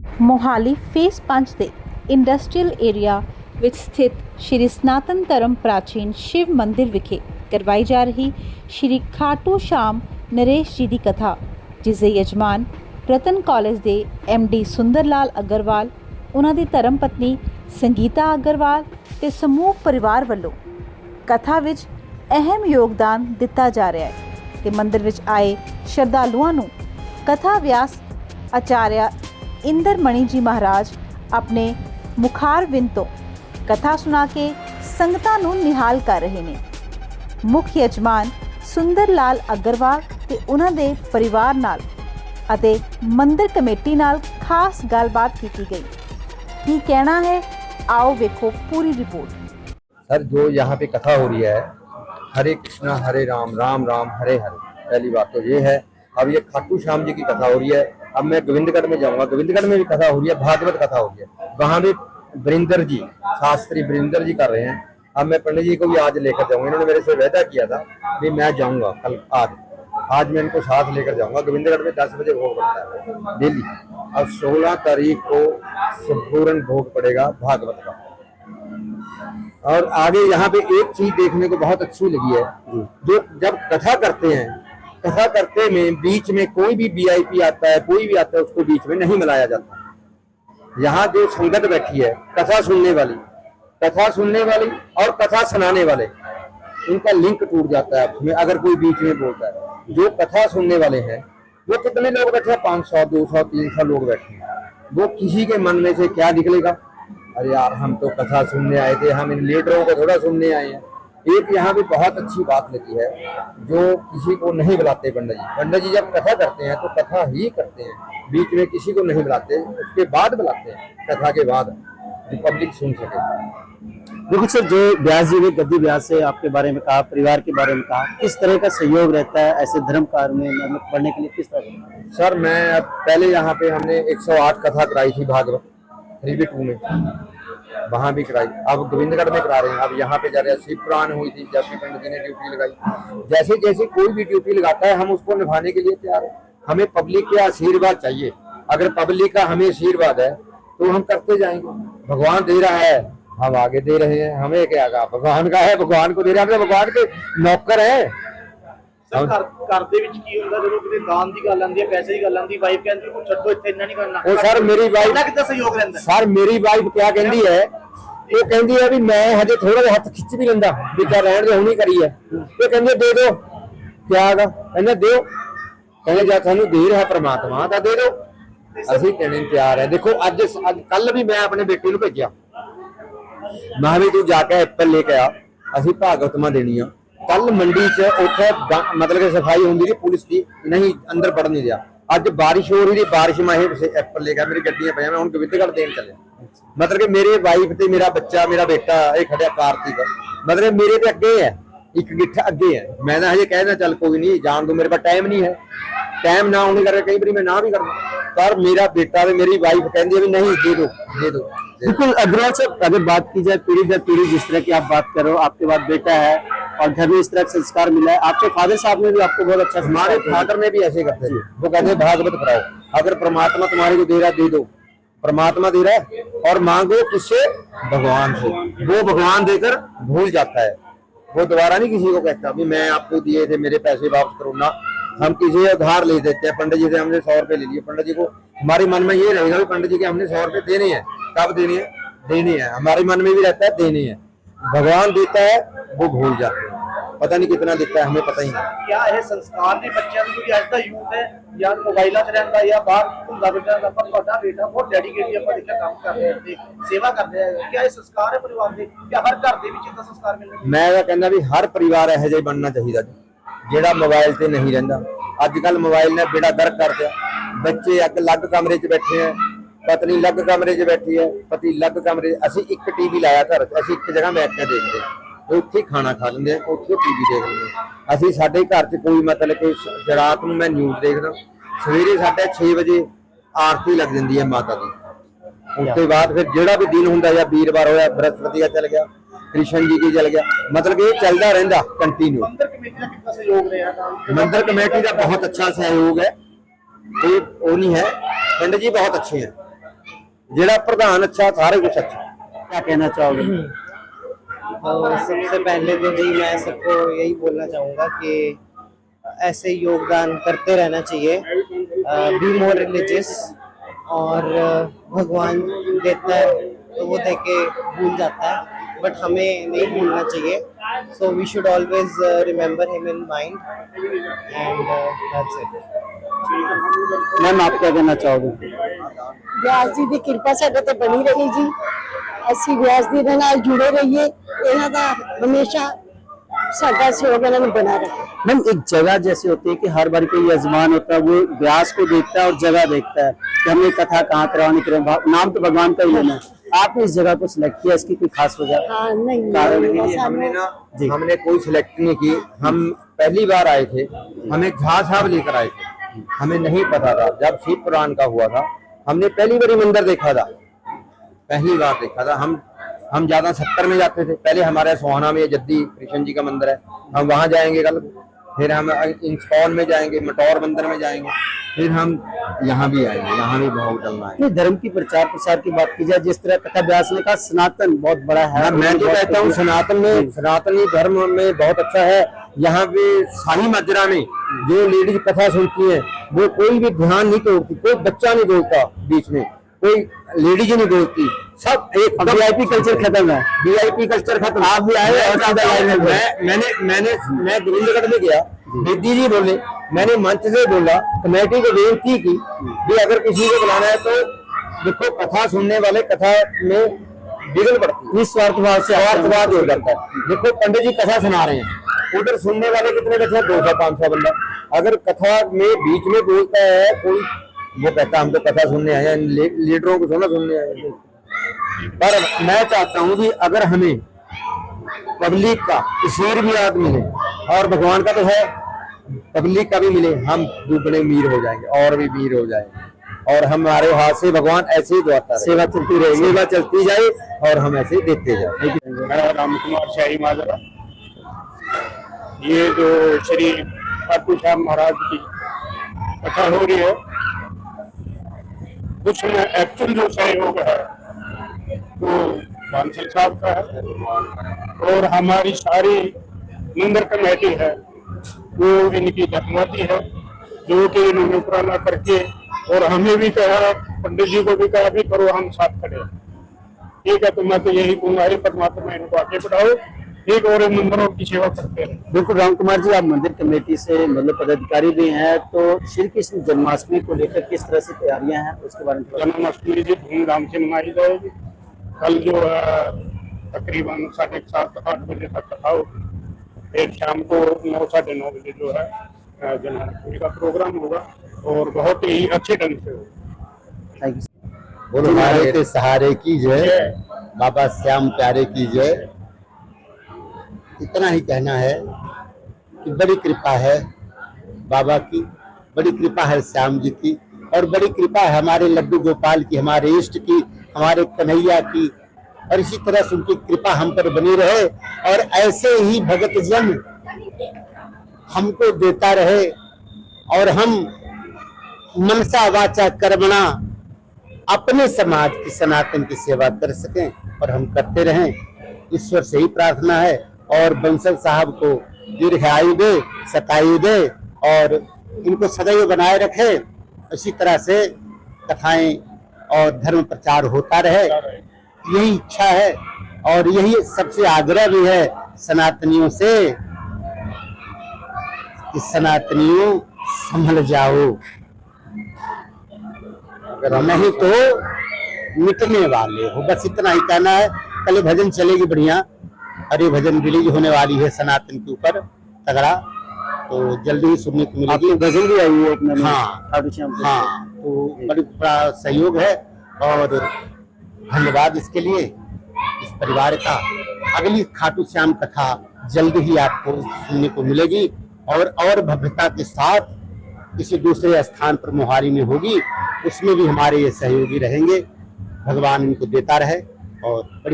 Mohali face 5 ਦੇ industrial area ਵਿੱਚ ਸਥਿਤ ਸ਼੍ਰੀ ਸਨਾਤਨ ਧਰਮ ਪ੍ਰਾਚੀਨ ਸ਼ਿਵ ਮੰਦਿਰ ਵਿਖੇ ਕਰਵਾਈ ਜਾ ਰਹੀ ਸ਼੍ਰੀ ਖਾਟੂ ਸ਼ਾਮ ਨਰੇਸ਼ ਜੀ ਦੀ ਕਥਾ, ਜਿਸ ਦੇ ਯਜਮਾਨ ਰਤਨ ਕਾਲਜ ਦੇ MD ਸੁੰਦਰ ਲਾਲ ਅਗਰਵਾਲ, ਉਹਨਾਂ ਦੀ ਧਰਮ ਪਤਨੀ ਸੰਗੀਤਾ ਅਗਰਵਾਲ ਤੇ ਸਮੂਹ ਪਰਿਵਾਰ ਵੱਲੋਂ ਕਥਾ ਵਿੱਚ ਅਹਿਮ ਯੋਗਦਾਨ ਦਿੱਤਾ ਜਾ ਰਿਹਾ ਹੈ ਤੇ ਮੰਦਿਰ ਵਿੱਚ ਆਏ ਸ਼ਰਧਾਲੂਆਂ ਨੂੰ ਕਥਾ ਵਿਆਸ ਆਚਾਰਿਆ इंदर मणि जी महाराज अपने मुखार विन तो कथा सुना के संगतां नूं निहाल कर रहे ने। मुख यजमान सुंदर लाल अग्रवाल ते उन्हां दे परिवार नाल अते मंदिर कमेटी नाल खास गलबात की गई। की कहना है, आओ वेखो पूरी रिपोर्ट। सर, जो यहाँ पे कथा हो रही है, हरे कृष्णा हरे राम राम राम हरे हरे, पहली बात तो ये है। अब ये खाटू श्याम जी की कथा हो रही है। अब मैं गोविंदगढ़ में जाऊंगा, गोविंदगढ़ में भी कथा हो रही है, भागवत कथा हो रही है, वहां भी वरिंदर जी, शास्त्री वरिंदर जी कर रहे हैं। अब मैं पंडित जी को भी आज लेकर जाऊंगा, इन्होंने मेरे से वादा किया था कि मैं जाऊंगा कल, आज मैं इनको साथ लेकर जाऊंगा। गोविंदगढ़ में 10 बजे भोग पड़ता है डेली। अब 16 तारीख को संपूर्ण भोग पड़ेगा भागवत का। और आगे यहाँ पे एक चीज देखने को बहुत अच्छी लगी है, जो जब कथा करते हैं, कथा करते में बीच में कोई भी VIP आता है, कोई भी आता है, उसको बीच में नहीं मिलाया जाता। यहाँ जो संगत बैठी है, कथा सुनने वाली और कथा सुनाने वाले, उनका लिंक टूट जाता है उसमें अगर कोई बीच में बोलता है। जो कथा सुनने वाले हैं वो कितने लोग बैठे हैं, 500 200 300 लोग बैठे हैं। वो किसी के मन में से क्या निकलेगा, अरे यार हम तो कथा सुनने आए थे, हम इन लीडरों को थोड़ा सुनने आए हैं। एक यहाँ भी बहुत अच्छी बात लगी है, जो किसी को नहीं बुलाते पंडित जी जब कथा करते हैं तो कथा ही करते हैं, बीच में किसी को नहीं बुलाते, उसके बाद बुलाते हैं, कथा के बाद, जो पब्लिक सुन सके। बिल्कुल सर, जो व्यास जी ने गद्दी व्यास से आपके बारे में कहा, परिवार के बारे में कहा, किस तरह का सहयोग रहता है ऐसे धर्म कार्य में, मतलब पढ़ने के लिए किस तरह? सर, मैं पहले यहाँ पे हमने 108 कथा कराई थी भागवत 3v2 में, वहां भी कराई। अब गोविंदगढ़ में करा रहे हैं। अब यहाँ पे जा रहे हैं, शिव पुराण हुई थी, जब भी पंडित जी ने ड्यूटी लगाई। जैसे जैसे कोई भी ड्यूटी लगाता है हम उसको निभाने के लिए तैयार हैं। हमें पब्लिक के आशीर्वाद चाहिए। अगर पब्लिक का हमें आशीर्वाद है तो हम करते जाएंगे। भगवान दे रहा है, हम आगे दे रहे हैं, हमें क्या कहा, भगवान का है, भगवान को दे रहे हैं, भगवान के नौकर है। घर ਦੇ ਵਿੱਚ ਕੀ ਹੁੰਦਾ ਜਦੋਂ ਕਿਤੇ ਦਾਨ ਦੀ ਗੱਲ ਆਉਂਦੀ ਹੈ, ਪੈਸੇ ਦੀ ਗੱਲ ਆਉਂਦੀ, ਵਾਈਫ ਕਹਿੰਦੀ ਉਹ ਛੱਡੋ ਇੱਥੇ ਇੰਨਾ ਨਹੀਂ ਕਰਨਾ। ਉਹ ਸਰ ਮੇਰੀ ਵਾਈਫ ਦਾ ਕਿੱਦਾਂ ਸਹਿਯੋਗ ਰਹਿੰਦਾ? ਸਰ ਮੇਰੀ ਵਾਈਫ ਕੀ ਕਹਿੰਦੀ ਹੈ, ਇਹ ਕਹਿੰਦੀ ਹੈ ਵੀ ਮੈਂ ਹਜੇ ਥੋੜਾ ਜਿਹਾ ਹੱਥ ਖਿੱਚ ਵੀ ਲੈਂਦਾ ਵੀ ਕਿਆ ਰਹਿਣ ਦੇ, ਹੁਣੀ ਕਰੀ ਹੈ। ਇਹ ਕਹਿੰਦੇ ਦੇ ਦਿਓ, ਕਿਆ ਹੈਗਾ, ਕਹਿੰਦੇ ਦਿਓ, ਕਹਿੰਦੇ ਜਦ ਤੁਹਾਨੂੰ ਦੇ ਰਿਹਾ ਪ੍ਰਮਾਤਮਾ ਤਾਂ ਦੇ ਦਿਓ, ਅਸੀਂ ਦੇਣੇ ਨੂੰ ਤਿਆਰ ਹੈ। ਦੇਖੋ ਅੱਜ ਕੱਲ ਵੀ ਮੈਂ ਆਪਣੇ ਬੇਟੇ ਨੂੰ ਭੇਜਿਆ, ਮੈਂ ਵੀ ਤੂੰ ਜਾ ਕੇ ਐਪਲ ਲੈ ਕੇ ਆ, ਅਸੀਂ ਭਾਗਵਤਮਾ ਦੇਣੀ ਆ। कल मंडी च उत्थे मतलब सफाई होंगी थी, पुलिस की नहीं अंदर बढ़ नहीं दिया। अज बारिश हो रही थी, बारिश में एप्पल लेकर मेरी गड्डियां पे, मैं हुण गोविंदगढ़ देन चले। मतलब कि मेरे वाइफ ते मेरा बच्चा, मेरा बेटा ये खड़िया कार्तिक, मतलब मेरे ते अगे है, एक गिट्ठा अगे है। मैं ना हजे कहना चल कोई नहीं जान दो, मेरे पास टाइम नहीं है, टाइम ना होने करके कई बार मैं ना भी करना, पर मेरा बेटा ते मेरी वाइफ कहती है भी नहीं दे दो दे दो। बिल्कुल अग्रवाल साहब, अगर बात की जाए पीढ़ी दर पीढ़ी, जिस तरह की आप बात कर रहे हो, आपके बाद बेटा है और घर में इस तरह का संस्कार मिला है, आपके फादर साहब ने भी आपको बहुत अच्छा, हमारे फादर ने भी ऐसे करते थे। वो कहते भागवत पढ़ाओ, अगर परमात्मा तुम्हारे को दे रहा दे दो, परमात्मा दे रहा है, और मांगो किससे, भगवान से। वो भगवान देकर भूल जाता है, वो दोबारा नहीं किसी को कहता भी मैं आपको दिए थे मेरे पैसे वापस करो ना। हम किसी उधार ले देते हैं, पंडित जी से हमने 100 रुपए ले लिए, पंडित जी को हमारे मन में ये रहेगा पंडित जी के हमने 100 रुपए देने हैं, कब देने हैं, देने हैं, हमारे मन में भी रहता है देने हैं। भगवान देता है, वो भूल जाते हैं, पता नहीं कितना देता है, हमें पता ही नहीं। क्या है संस्कार ने बच्चों को, क्योंकि आज का यूथ है या मोबाइलों से रहता या बाहर घूमता फिरता, पर ਤੁਹਾਡਾ बेटा बहुत डेडिकेटली ਆਪਾਂ ਦੇਖਿਆ ਕੰਮ ਕਰ ਰਿਹਾ ਤੇ ਸੇਵਾ ਕਰ ਰਿਹਾ ਹੈ। क्या ਇਹ ਸੰਸਕਾਰ ਹੈ ਪਰਿਵਾਰ ਦੇ, ਜਾਂ ਹਰ ਘਰ ਦੇ ਵਿੱਚ ਇਹਦਾ ਸੰਸਕਾਰ ਮਿਲਣਾ? ਮੈਂ ਤਾਂ ਕਹਿੰਦਾ ਵੀ ਹਰ ਪਰਿਵਾਰ ਇਹੋ ਜਿਹਾ ਬਣਨਾ ਚਾਹੀਦਾ ਜਿਹੜਾ ਮੋਬਾਈਲ ਤੇ ਨਹੀਂ ਰਹਿੰਦਾ। ਅੱਜ ਕੱਲ ਮੋਬਾਈਲ ਨੇ ਬੇੜਾ ਗਰਕ ਕਰ ਦਿਆ। ਬੱਚੇ ਅਲੱਗ ਕਮਰੇ 'ਚ ਬੈਠੇ ਆ, ਪਤਨੀ ਅਲੱਗ ਕਮਰੇ 'ਚ ਬੈਠੀ ਹੈ, ਪਤੀ ਅਲੱਗ ਕਮਰੇ। ਅਸੀਂ ਇੱਕ TV ਲਾਇਆ ਘਰ 'ਚ, ਅਸੀਂ ਇੱਕ ਜਗ੍ਹਾ ਬੈਠ ਕੇ ਦੇਖਦੇ ਹਾਂ, ਉੱਥੇ ਖਾਣਾ ਖਾ ਲੈਂਦੇ ਆ, ਉੱਥੇ TV ਦੇਖ ਲੈਂਦੇ ਆ। ਅਸੀਂ ਸਾਡੇ ਘਰ 'ਚ ਕੋਈ मतलब कि ਰਾਤ ਨੂੰ मैं न्यूज़ देखदा, सवेरे 6:30 ਵਜੇ आरती लग जाती है माता की। उसके बाद फिर ਜਿਹੜਾ भी दिन ਹੁੰਦਾ ਜਾਂ ਵੀਰਵਾਰ ਹੋਇਆ, ਬ੍ਰਹਸਪਤੀ ਦਾ ਚੱਲ ਗਿਆ, कृष्ण जी की चल गया, मतलब कि चलता रहता कंटिन्यू। मंदिर कमेटी का कितना सहयोग रहा? मंदिर कमेटी का बहुत अच्छा सहयोग है, कोई वो नहीं है। पंडित जी बहुत अच्छे हैं, जेड़ा प्रधान अच्छा सारे कुछ अच्छा। क्या कहना चाहोगे? तो सबसे पहले तो जी मैं सबको यही बोलना चाहूँगा कि ऐसे योगदान करते रहना चाहिए, बी मोर रिलीजियस, और भगवान देता है तो वो दे के भूल जाता है, बट हमें नहीं भूलना चाहिए। So we should always remember him in mind, and that's it. Ma'am आप क्या कहना चाहोगे? व्यास जी की कृपा साडे ते बनी रही जी, ਅਸੀਂ व्यास जी दे नाल जुड़े रहिए, इन्हां दा हमेशा साडा सहयोग इन्हां नूं बना रहे। मैम एक जगह जैसे होती है कि हर बार कोई यजमान होता है वो व्यास को देखता है और जगह देखता है कि हमें कथा कहाँ करवानी नाम तो भगवान का ही लेना है। आपने इस जगह को सिलेक्ट किया, इसकी कोई खास वजह? हाँ नहीं, कारण नहीं, ये हमने सानू ना हमने कोई सिलेक्ट नहीं की, हम पहली बार आए थे, हमें झा साहब लेकर आए थे, हमें नहीं पता था। जब शिव पुराण का हुआ था हमने पहली बार मंदिर देखा था, पहली बार देखा था। हम ज्यादा 70 में जाते थे, पहले हमारे सोहाना में जद्दी कृष्ण जी का मंदिर है, हम वहां जाएंगे कल, फिर हम इंस्कॉन में जाएंगे, मटौर मंदिर में जाएंगे, फिर हम यहाँ भी आएंगे, यहाँ भी भोग डालना है। नहीं, धर्म की प्रचार प्रसार की बात की जाए, जिस तरह कथा व्यास ने कहा सनातन बहुत बड़ा है। मैं तो कहता हूँ सनातनी धर्म में बहुत अच्छा है। यहाँ पे शाही माजरा में जो लेडीज कथा सुनती है वो कोई भी ध्यान नहीं तोड़ती, कोई बच्चा नहीं बोलता, बीच में कोई लेडीज नहीं बोलती, सब एक वीआईपी कल्चर खत्म है। वीआईपी कल्चर खत्म। आप भी आए और मैं गोविंदगढ़ में गया, बेदी जी बोले, मैंने मंच से बोला, कमेटी को बेनती की कि अगर किसी को बुलाना है तो देखो कथा सुनने वाले कथा में बिगड़ पड़ती है, निस्वार्थ भाव से स्वार्थवाद हो जाता है। देखो पंडित जी कथा सुना रहे हैं, उधर सुनने वाले कितने बैठे हैं? 200-500 बंदा। अगर कथा में बीच में बोलता है कोई, वो कहता हम तो कथा सुनने आए हैं, लीडरों को सुनना सुनने आए हैं। पर मैं चाहता हूँ कि अगर हमें पब्लिक का ईश्वर भी याद मिले और भगवान का तो है, पब्लिक का भी मिले, हम दुगने मीर हो जाएंगे और भी मीर हो जाएंगे, और हमारे हाथ से भगवान ऐसे ही दुआता रहे, सेवा चलती रहेगी, सेवा चलती जाए और हम ऐसे ही देते जाए। मैं राम कुमार शाही माजरा। ये जो श्री खाटू श्याम महाराज की कथा हो रही है, कुछ में एक्चुअल जो सहयोग है वो बांसल साहब का है, और हमारी सारी मंदिर कमेटी है वो इनकी धर्मवती है, जो कि इन्होंने उपराला करके, और हमें भी कहा, पंडित जी को भी कहा भी करो, हम साथ खड़े हैं। ठीक है, तो मैं तो यही कहूँगा, हे परमात्मा इनको आगे बढ़ाओ, एक और मंदिरों की सेवा करते हैं। बिल्कुल राम कुमार जी, आप मंदिर कमेटी से मतलब पदाधिकारी भी हैं, तो श्री कृष्ण जन्माष्टमी को लेकर किस तरह से तैयारियां हैं उसके बारे में? जन्माष्टमी जी धूमधाम से मनाई जाएगी। कल जो है तकरीबन 7:30-8 बजे तक कथा होगी, फिर शाम को 9-9:30 बजे जो है जन्माष्टमी का प्रोग्राम होगा, और बहुत ही अच्छे ढंग से होगा। Thank you. बोलो हमारे के सहारे की जय, बाबा श्याम प्यारे की जय। इतना ही कहना है कि बड़ी कृपा है बाबा की, बड़ी कृपा है श्याम जी की, और बड़ी कृपा है हमारे लड्डू गोपाल की, हमारे इष्ट की, हमारे कन्हैया की, और इसी तरह से उनकी कृपा हम पर बनी रहे, और ऐसे ही भगत जन हमको देता रहे, और हम मनसा वाचा कर्मणा अपने समाज की सनातन की सेवा कर सकें, और हम करते रहें। ईश्वर से ही प्रार्थना है, और बंसल साहब को दीर्घायु दे, शतायु दे, और इनको सदैव बनाए रखे। इसी तरह से कथाएं और धर्म प्रचार होता रहे, यही इच्छा है, और यही सबसे आग्रह भी है सनातनियों से कि सनातनियों संभल जाओ, नहीं तो मिटने वाले हो। बस इतना ही कहना है। कल भजन चलेगी बढ़िया, हरे भजन रिलीज होने वाली है सनातन के ऊपर तगड़ा, तो जल्दी ही सुनने को मिलेगी। भजन भी आई है अपने में। हाँ खाटू श्याम जी। हाँ, तो बड़ा सहयोग है, और धन्यवाद इसके लिए इस परिवार का। अगली खाटू श्याम कथा जल्द ही आपको सुनने को मिलेगी, और भव्यता के साथ किसी दूसरे स्थान पर मोहारी में होगी, उसमें भी हमारे ये सहयोगी रहेंगे। भगवान इनको देता रहे, और बड़ी